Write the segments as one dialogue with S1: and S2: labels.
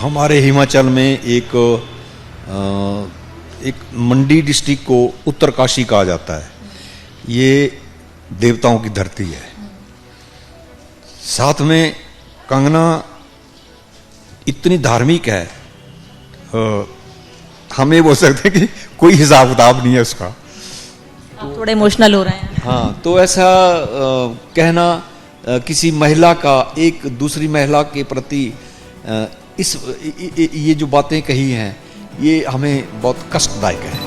S1: हमारे हिमाचल में एक मंडी डिस्ट्रिक्ट को उत्तरकाशी कहा जाता है। ये देवताओं की धरती है। साथ में कंगना इतनी धार्मिक है, हम ये बोल सकते हैं कि कोई हिसाब किताब नहीं है उसका।
S2: आप थोड़े इमोशनल हो रहे हैं।
S1: हाँ, तो ऐसा कहना किसी महिला का एक दूसरी महिला के प्रति ये जो बातें कही हैं, ये हमें बहुत कष्टदायक है।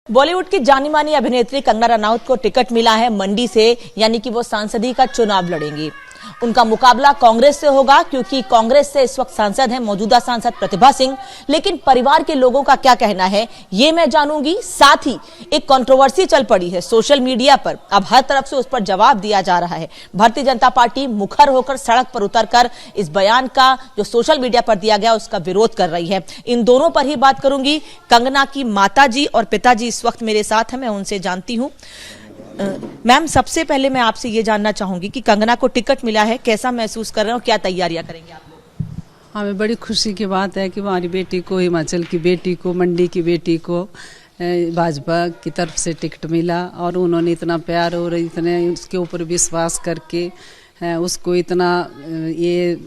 S2: बॉलीवुड की जानी मानी अभिनेत्री कंगना रनौत को टिकट मिला है मंडी से, यानी कि वो सांसदी का चुनाव लड़ेंगी। उनका मुकाबला कांग्रेस से होगा, क्योंकि कांग्रेस से इस वक्त सांसद हैं मौजूदा सांसद प्रतिभा सिंह। लेकिन परिवार के लोगों का क्या कहना है, ये मैं जानूंगी। साथ ही एक कंट्रोवर्सी चल पड़ी है सोशल मीडिया पर, अब हर तरफ से उस पर जवाब दिया जा रहा है। भारतीय जनता पार्टी मुखर होकर सड़क पर उतरकर इस बयान का जो सोशल मीडिया पर दिया गया उसका विरोध कर रही है। इन दोनों पर ही बात करूंगी। कंगना की माताजी और पिताजी इस वक्त मेरे साथ हैं, मैं उनसे जानती हूं। मैम, सबसे पहले मैं आपसे ये जानना चाहूंगी कि कंगना को टिकट मिला है, कैसा महसूस कर रहे हो, क्या तैयारियां करेंगे आप लोग?
S3: हमें बड़ी खुशी की बात है कि हमारी बेटी को, हिमाचल की बेटी को, मंडी की बेटी को भाजपा की तरफ से टिकट मिला, और उन्होंने इतना प्यार और इतने उसके ऊपर विश्वास करके उसको इतना ये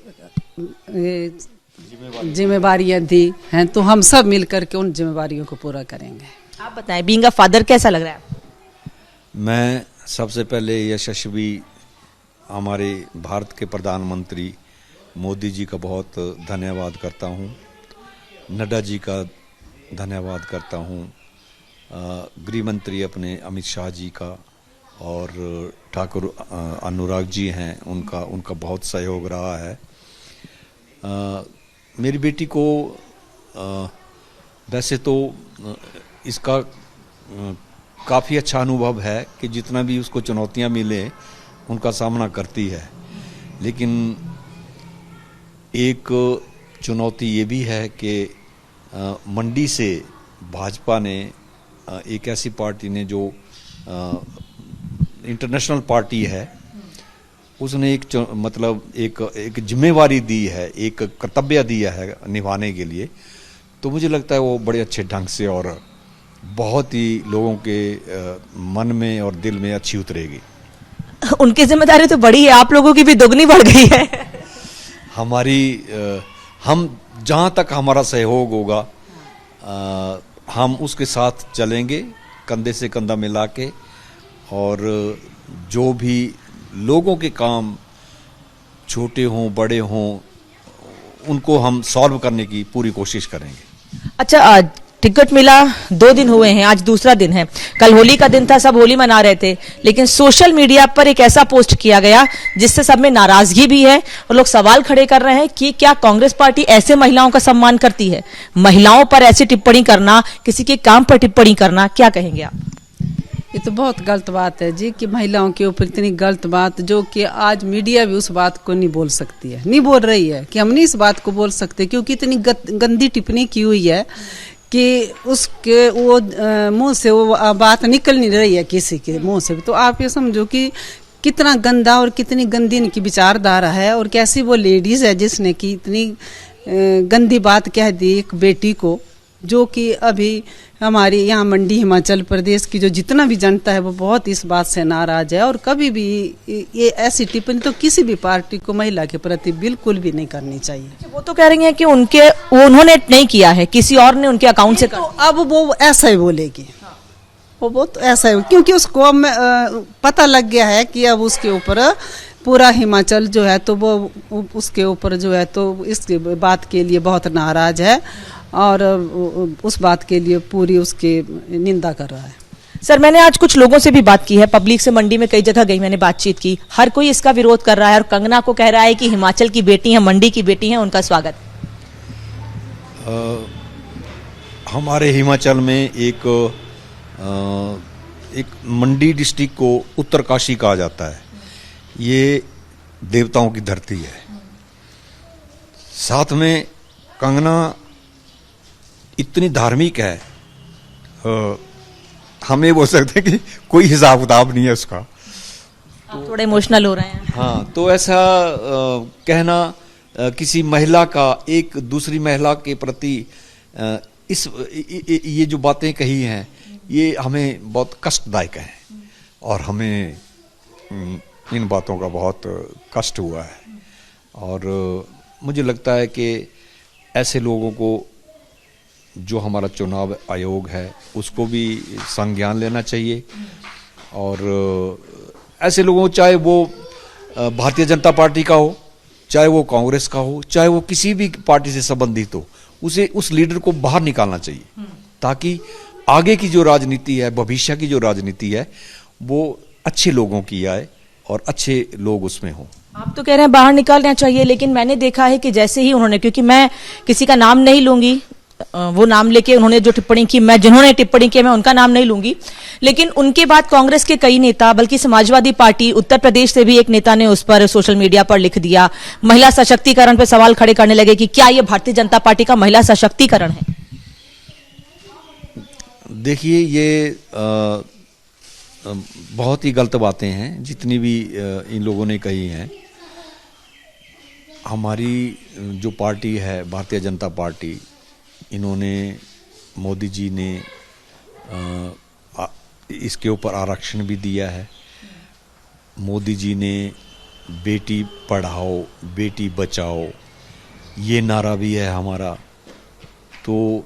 S3: जिम्मेवारियां दी हैं। तो हम सब मिल करके उन जिम्मेवारियों को पूरा करेंगे।
S2: आप बताएं, बीइंग अ फादर कैसा लग रहा है?
S1: मैं सबसे पहले यशस्वी हमारे भारत के प्रधानमंत्री मोदी जी का बहुत धन्यवाद करता हूं, नड्डा जी का धन्यवाद करता हूं, गृह मंत्री अपने अमित शाह जी का, और ठाकुर अनुराग जी हैं, उनका बहुत सहयोग रहा है। मेरी बेटी को वैसे तो इसका काफ़ी अच्छा अनुभव है कि जितना भी उसको चुनौतियां मिले उनका सामना करती है। लेकिन एक चुनौती ये भी है कि मंडी से भाजपा ने, एक ऐसी पार्टी ने जो इंटरनेशनल पार्टी है, उसने एक जिम्मेवारी दी है, एक कर्तव्य दिया है निभाने के लिए। तो मुझे लगता है वो बड़े अच्छे ढंग से और बहुत ही लोगों के मन में और दिल में अच्छी उतरेगी।
S2: उनकी जिम्मेदारी तो बड़ी है, आप लोगों की भी दुगनी बढ़ गई है।
S1: हम जहां तक हमारा सहयोग होगा हम उसके साथ चलेंगे, कंधे से कंधा मिला के, और जो भी लोगों के काम छोटे हों बड़े हों उनको हम सॉल्व करने की पूरी कोशिश करेंगे।
S2: अच्छा, टिकट मिला 2 दिन हुए हैं, आज दूसरा दिन है। कल होली का दिन था, सब होली मना रहे थे, लेकिन सोशल मीडिया पर एक ऐसा पोस्ट किया गया जिससे सब में नाराजगी भी है और लोग सवाल खड़े कर रहे हैं कि क्या कांग्रेस पार्टी ऐसे महिलाओं का सम्मान करती है? महिलाओं पर ऐसी टिप्पणी करना, किसी के काम पर टिप्पणी करना, क्या कहेंगे आप?
S3: ये तो बहुत गलत बात है जी, कि महिलाओं के ऊपर इतनी गलत बात, जो कि आज मीडिया भी उस बात को नहीं बोल सकती है, नहीं बोल रही है, कि हम नहीं इस बात को बोल सकते, क्योंकि इतनी गंदी टिप्पणी की हुई है कि उसके वो मुंह से वो बात निकल नहीं रही है किसी के मुंह से। तो आप ये समझो कि कितना गंदा और कितनी गंदी इनकी विचारधारा है, और कैसी वो लेडीज है जिसने की इतनी गंदी बात कह दी एक बेटी को, जो कि अभी हमारी यहाँ मंडी हिमाचल प्रदेश की जो जितना भी जनता है वो बहुत इस बात से नाराज है। और कभी भी ये ऐसी टिप्पणी तो किसी भी पार्टी को महिला के प्रति बिल्कुल भी नहीं करनी चाहिए।
S2: वो तो कह रही हैं कि उन्होंने नहीं किया है, किसी और ने उनके अकाउंट से
S3: तो अब वो ऐसा ही बोलेगी। वो तो ऐसा है, क्योंकि उसको अब पता लग गया है कि अब उसके ऊपर पूरा हिमाचल जो है तो वो उसके ऊपर जो है तो इस बात के लिए बहुत नाराज है, और उस बात के लिए पूरी उसकी निंदा कर रहा है।
S2: सर, मैंने आज कुछ लोगों से भी बात की है, पब्लिक से मंडी में कई जगह गई, मैंने बातचीत की, हर कोई इसका विरोध कर रहा है और कंगना को कह रहा है कि हिमाचल की बेटी हैं, मंडी की बेटी हैं, उनका स्वागत।
S1: हमारे हिमाचल में एक मंडी डिस्ट्रिक्ट को उत्तरकाशी कहा जाता है। ये देवताओं की धरती है। साथ में कंगना इतनी धार्मिक है, हम ये बोल सकते हैं कि कोई हिसाब किताब नहीं है उसका।
S2: आप थोड़े इमोशनल हो रहे हैं।
S1: हाँ, तो ऐसा कहना किसी महिला का एक दूसरी महिला के प्रति ये जो बातें कही हैं, ये हमें बहुत कष्टदायक है और हमें इन बातों का बहुत कष्ट हुआ है। और मुझे लगता है कि ऐसे लोगों को, जो हमारा चुनाव आयोग है, उसको भी संज्ञान लेना चाहिए। और ऐसे लोगों, चाहे वो भारतीय जनता पार्टी का हो, चाहे वो कांग्रेस का हो, चाहे वो किसी भी पार्टी से संबंधित हो, उसे उस लीडर को बाहर निकालना चाहिए, ताकि आगे की जो राजनीति है, भविष्य की जो राजनीति है, वो अच्छे लोगों की आए और अच्छे लोग उसमें हों।
S2: आप तो कह रहे हैं बाहर निकालना चाहिए, लेकिन मैंने देखा है कि जैसे ही उन्होंने, क्योंकि मैं किसी का नाम नहीं लूंगी, वो नाम लेके उन्होंने जो टिप्पणी की, मैं जिन्होंने टिप्पणी की मैं उनका नाम नहीं लूंगी, लेकिन उनके बाद कांग्रेस के कई नेता, बल्कि समाजवादी पार्टी उत्तर प्रदेश से भी एक नेता ने उस पर सोशल मीडिया पर लिख दिया, महिला सशक्तिकरण पर सवाल खड़े करने लगे कि क्या ये भारतीय जनता पार्टी का महिला सशक्तिकरण है।
S1: देखिए, ये बहुत ही गलत बातें हैं जितनी भी इन लोगों ने कही हैं। हमारी जो पार्टी है, भारतीय जनता पार्टी, इन्होंने, मोदी जी ने इसके ऊपर आरक्षण भी दिया है। मोदी जी ने बेटी पढ़ाओ बेटी बचाओ ये नारा भी है हमारा। तो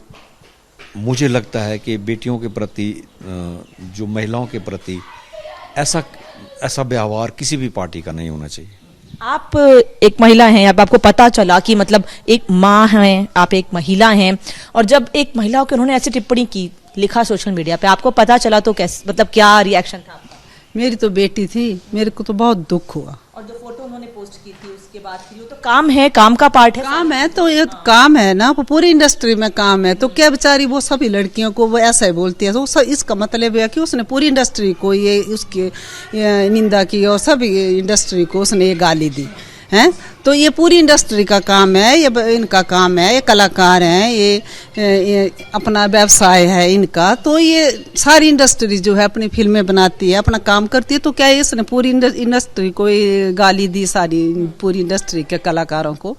S1: मुझे लगता है कि बेटियों के प्रति, जो महिलाओं के प्रति ऐसा व्यवहार किसी भी पार्टी का नहीं होना चाहिए।
S2: आप एक महिला हैं, अब आपको पता चला कि मतलब एक माँ हैं, आप एक महिला हैं, और जब एक महिला को उन्होंने ऐसी टिप्पणी की, लिखा सोशल मीडिया पे, आपको पता चला तो कैसे, मतलब क्या रिएक्शन था आपका?
S3: मेरी तो बेटी थी, मेरे को तो बहुत दुख हुआ।
S2: और जो फोटो उन्होंने पोस्ट की थी उसके बाद फिर, तो काम है, काम का पार्ट है,
S3: काम है, तो ये काम है ना, पूरी इंडस्ट्री में काम है। तो क्या बेचारी वो सभी लड़कियों को वो ऐसा ही बोलती है, तो इसका मतलब है कि उसने पूरी इंडस्ट्री को ये उसकी निंदा की और सभी इंडस्ट्री को उसने ये गाली दी है। तो ये पूरी इंडस्ट्री का काम है, ये इनका काम है, ये कलाकार हैं, ये अपना व्यवसाय है इनका। तो ये सारी इंडस्ट्री जो है अपनी फिल्में बनाती है, अपना काम करती है। तो क्या इसने पूरी इंडस्ट्री को गाली दी, सारी पूरी इंडस्ट्री के कलाकारों को?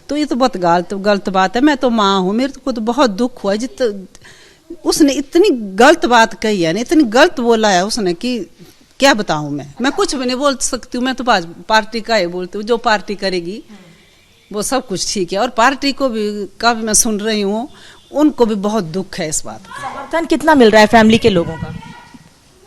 S3: तो ये तो बहुत गलत बात है। मैं तो माँ हूँ, मेरे को तो बहुत दुख हुआ उसने इतनी गलत बात कही है ना, इतनी गलत बोला है उसने कि क्या बताऊं मैं कुछ भी नहीं बोल सकती हूँ। मैं तो पार्टी का ही बोलती हूँ, जो पार्टी करेगी वो सब कुछ ठीक है। और पार्टी को भी का भी मैं सुन रही हूँ, उनको भी बहुत दुख है इस बात का।
S2: समर्थन कितना मिल रहा है फैमिली के लोगों का?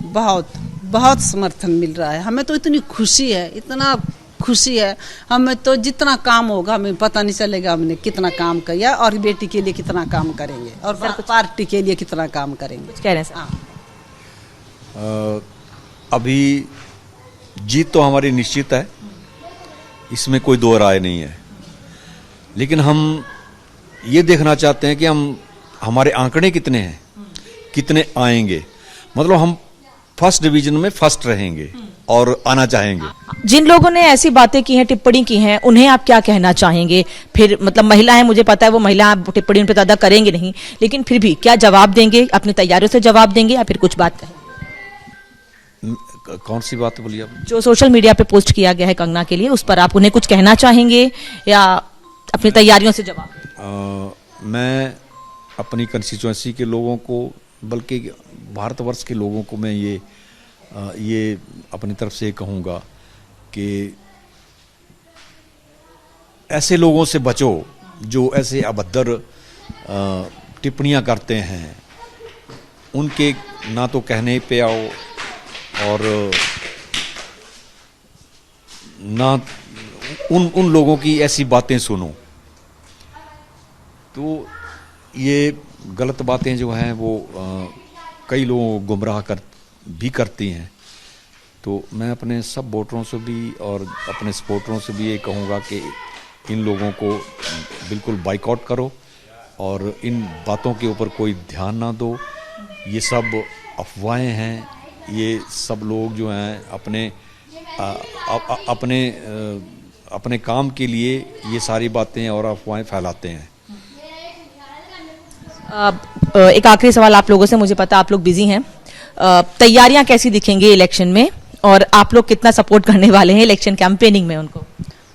S3: बहुत बहुत समर्थन मिल रहा है। हमें तो इतनी खुशी है, इतना खुशी है। हमें तो जितना काम होगा हमें पता नहीं चलेगा हमने कितना काम किया, और बेटी के लिए कितना काम करेंगे, और पार्टी के लिए कितना काम करेंगे।
S2: कुछ कह रहे हैं
S3: हाँ।
S1: अभी जीत तो हमारी निश्चित है, इसमें कोई दो राय नहीं है। लेकिन हम ये देखना चाहते हैं कि हमारे आंकड़े कितने हैं, कितने आएंगे। मतलब हम फर्स्ट डिवीजन में फर्स्ट रहेंगे और आना चाहेंगे।
S2: जिन लोगों ने ऐसी बातें की हैं, टिप्पणी की हैं, उन्हें आप क्या कहना चाहेंगे? फिर मतलब महिला है, मुझे पता है वो महिला टिप्पणी उन पर ज्यादा करेंगे नहीं, लेकिन फिर भी क्या जवाब देंगे? अपनी तैयारियों से जवाब देंगे या फिर कुछ बात कहेंगे?
S1: कौन सी बात बोली आपने?
S2: जो सोशल मीडिया पे पोस्ट किया गया है कंगना के लिए, उस पर आप उन्हें कुछ कहना चाहेंगे या अपनी तैयारियों से जवाब?
S1: मैं अपनी कंस्टिट्यूएंसी के लोगों को, बल्कि भारतवर्ष के लोगों को मैं ये अपनी तरफ से कहूँगा कि ऐसे लोगों से बचो जो ऐसे अभद्र टिप्पणियाँ करते हैं। उनके ना तो कहने पे आओ और ना उन लोगों की ऐसी बातें सुनो। तो ये गलत बातें जो हैं वो कई लोगों को गुमराह करती हैं। तो मैं अपने सब वोटरों से भी और अपने सपोर्टरों से भी ये कहूँगा कि इन लोगों को बिल्कुल बाइकआउट करो और इन बातों के ऊपर कोई ध्यान ना दो। ये सब अफवाहें हैं। ये सब लोग जो हैं अपने अपने काम के लिए ये सारी बातें और अफवाहें फैलाते हैं।
S2: एक आखिरी सवाल आप लोगों से, मुझे पता आप लोग बिजी हैं, तैयारियां कैसी दिखेंगी इलेक्शन में और आप लोग कितना सपोर्ट करने वाले हैं इलेक्शन कैंपेनिंग में उनको?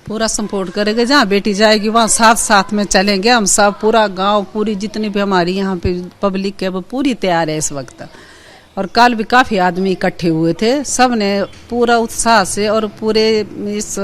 S3: पूरा सपोर्ट करेंगे, जहाँ बेटी जाएगी वहाँ साथ साथ में चलेंगे हम सब, पूरा गांव, पूरी जितनी भी हमारी यहाँ पे पब्लिक है वो पूरी तैयार है इस वक्त। और कल भी काफ़ी आदमी इकट्ठे हुए थे, सब ने पूरा उत्साह से और पूरे इस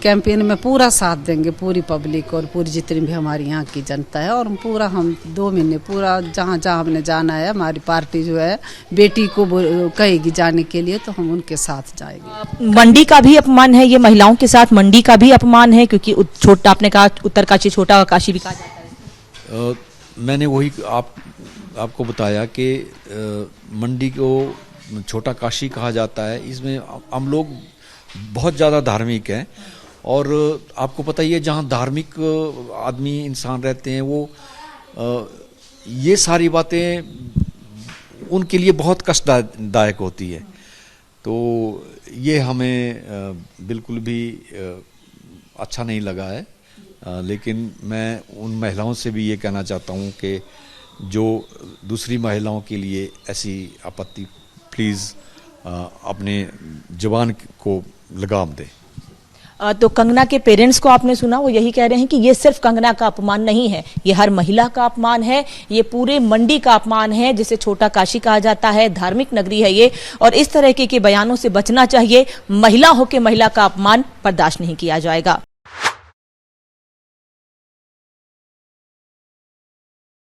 S3: कैंपेन में पूरा साथ देंगे, पूरी पब्लिक और पूरी जितनी भी हमारी यहाँ की जनता है। और पूरा हम 2 महीने पूरा जहाँ जहाँ हमने जाना है, हमारी पार्टी जो है बेटी को कहेगी जाने के लिए, तो हम उनके साथ जाएंगे।
S2: मंडी का भी अपमान है ये, महिलाओं के साथ मंडी का भी अपमान है, क्योंकि छोटा, आपने कहा उत्तरकाशी छोटा काशी भी कहा जाता है।
S1: मैंने वही आपको बताया कि मंडी को छोटा काशी कहा जाता है। इसमें हम लोग बहुत ज़्यादा धार्मिक हैं और आपको पता ही है जहाँ धार्मिक आदमी इंसान रहते हैं वो ये सारी बातें उनके लिए बहुत कष्टदायक होती है। तो ये हमें बिल्कुल भी अच्छा नहीं लगा है। लेकिन मैं उन महिलाओं से भी ये कहना चाहता हूँ कि जो दूसरी महिलाओं के लिए ऐसी आपत्ति, प्लीज़ अपने जुबान को लगाम दें।
S2: तो कंगना के पेरेंट्स को आपने सुना, वो यही कह रहे हैं कि ये सिर्फ कंगना का अपमान नहीं है, ये हर महिला का अपमान है, ये पूरे मंडी का अपमान है, जिसे छोटा काशी कहा जाता है, धार्मिक नगरी है ये, और इस तरह के बयानों से बचना चाहिए। महिला होकर महिला का अपमान बर्दाश्त नहीं किया जाएगा।